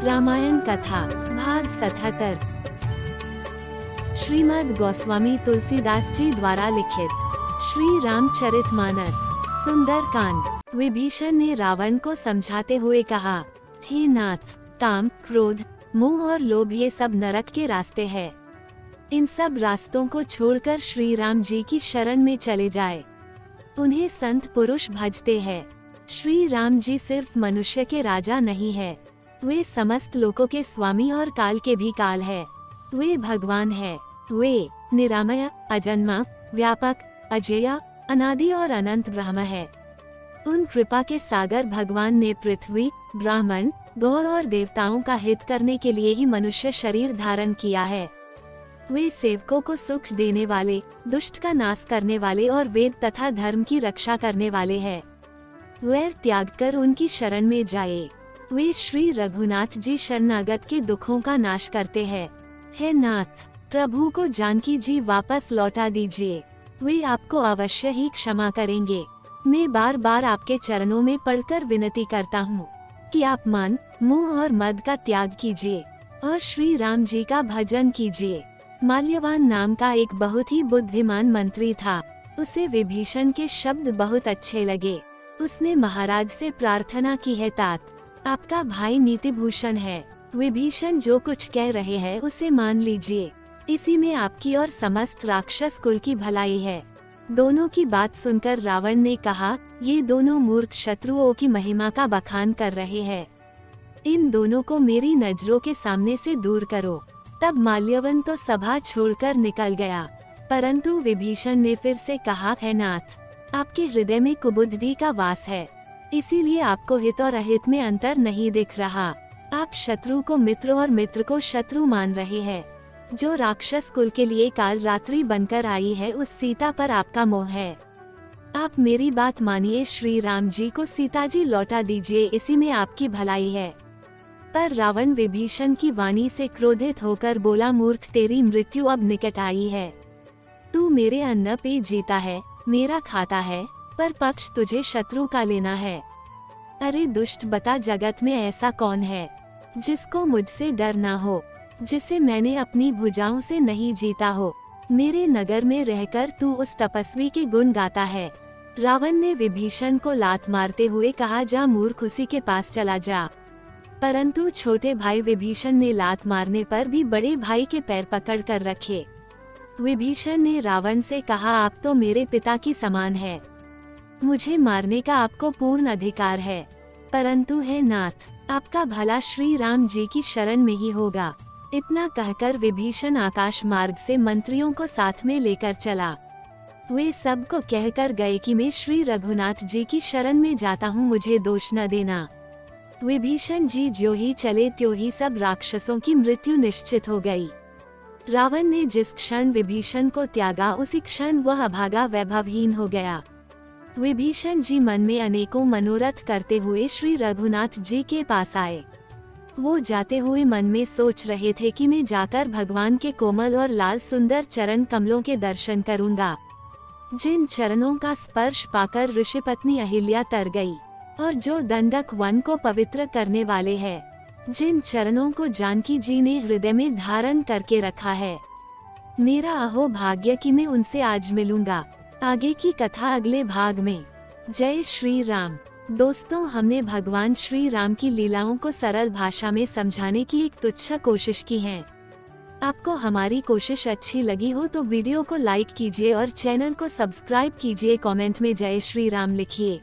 रामायण कथा भाग 77। श्रीमद् गोस्वामी तुलसीदास जी द्वारा लिखित श्री रामचरितमानस सुंदर कांड। विभीषण ने रावण को समझाते हुए कहा, हे नाथ, काम, क्रोध, मोह और लोभ ये सब नरक के रास्ते हैं। इन सब रास्तों को छोड़कर श्री राम जी की शरण में चले जाए। उन्हें संत पुरुष भजते हैं। श्री राम जी सिर्फ मनुष्य के राजा नहीं है, वे समस्त लोकों के स्वामी और काल के भी काल है। वे भगवान है। वे निरामय, अजन्मा, व्यापक, अजेय, अनादि और अनंत ब्रह्म है। उन कृपा के सागर भगवान ने पृथ्वी, ब्राह्मण, गौर और देवताओं का हित करने के लिए ही मनुष्य शरीर धारण किया है। वे सेवकों को सुख देने वाले, दुष्ट का नाश करने वाले और वेद तथा धर्म की रक्षा करने वाले हैं। वैर त्याग कर उनकी शरण में जाए। वे श्री रघुनाथ जी शरणागत के दुखों का नाश करते हैं। हे नाथ, प्रभु को जानकी जी वापस लौटा दीजिए। वे आपको अवश्य ही क्षमा करेंगे। मैं बार बार आपके चरणों में पड़कर विनती करता हूँ कि आप मान, मोह और मद का त्याग कीजिए और श्री राम जी का भजन कीजिए। माल्यवान नाम का एक बहुत ही बुद्धिमान मंत्री था। उसे विभीषण के शब्द बहुत अच्छे लगे। उसने महाराज से प्रार्थना की है, तात, आपका भाई नीतिभूषण है। विभीषण जो कुछ कह रहे हैं उसे मान लीजिए। इसी में आपकी और समस्त राक्षस कुल की भलाई है। दोनों की बात सुनकर रावण ने कहा, ये दोनों मूर्ख शत्रुओं की महिमा का बखान कर रहे हैं। इन दोनों को मेरी नजरों के सामने से दूर करो। तब माल्यवन तो सभा छोड़कर निकल गया, परंतु विभीषण ने फिर से कहा, है नाथ, आपके हृदय में कुबुद्धि का वास है, इसीलिए आपको हित और अहित में अंतर नहीं दिख रहा। आप शत्रु को मित्र और मित्र को शत्रु मान रहे हैं। जो राक्षस कुल के लिए काल रात्रि बनकर आई है, उस सीता पर आपका मोह है। आप मेरी बात मानिए, श्री राम जी को सीता जी लौटा दीजिए, इसी में आपकी भलाई है। पर रावण विभीषण की वाणी से क्रोधित होकर बोला, मूर्ख, तेरी मृत्यु अब निकट आई है। तू मेरे अन्न पे जीता है, मेरा खाता है, पर पक्ष तुझे शत्रु का लेना है। अरे दुष्ट, बता, जगत में ऐसा कौन है जिसको मुझसे डर ना हो, जिसे मैंने अपनी भुजाओं से नहीं जीता हो। मेरे नगर में रहकर तू उस तपस्वी के गुण गाता है। रावण ने विभीषण को लात मारते हुए कहा, जा मूर्ख, उसी के पास चला जा। परंतु छोटे भाई विभीषण ने लात मारने पर भी बड़े भाई के पैर पकड़ कर रखे। विभीषण ने रावण से कहा, आप तो मेरे पिता की समान है, मुझे मारने का आपको पूर्ण अधिकार है। परंतु हे नाथ, आपका भला श्री राम जी की शरण में ही होगा। इतना कहकर विभीषण आकाश मार्ग से मंत्रियों को साथ में लेकर चला। वे सब को कहकर गए कि मैं श्री रघुनाथ जी की शरण में जाता हूँ, मुझे दोष न देना। विभीषण जी ज्यों ही चले त्यों ही सब राक्षसों की मृत्यु निश्चित हो गई। रावण ने जिस क्षण विभीषण को त्यागा, उसी क्षण वह अभागा वैभवहीन हो गया। विभीषण जी मन में अनेकों मनोरथ करते हुए श्री रघुनाथ जी के पास आए। वो जाते हुए मन में सोच रहे थे कि मैं जाकर भगवान के कोमल और लाल सुंदर चरण कमलों के दर्शन करूंगा, जिन चरणों का स्पर्श पाकर ऋषि पत्नी अहिल्या तर गई, और जो दंडक वन को पवित्र करने वाले हैं, जिन चरणों को जानकी जी ने हृदय में धारण करके रखा है। मेरा अहो भाग्य कि मैं उनसे आज मिलूंगा। आगे की कथा अगले भाग में। जय श्री राम। दोस्तों, हमने भगवान श्री राम की लीलाओं को सरल भाषा में समझाने की एक तुच्छ कोशिश की है। आपको हमारी कोशिश अच्छी लगी हो तो वीडियो को लाइक कीजिए और चैनल को सब्सक्राइब कीजिए। कमेंट में जय श्री राम लिखिए।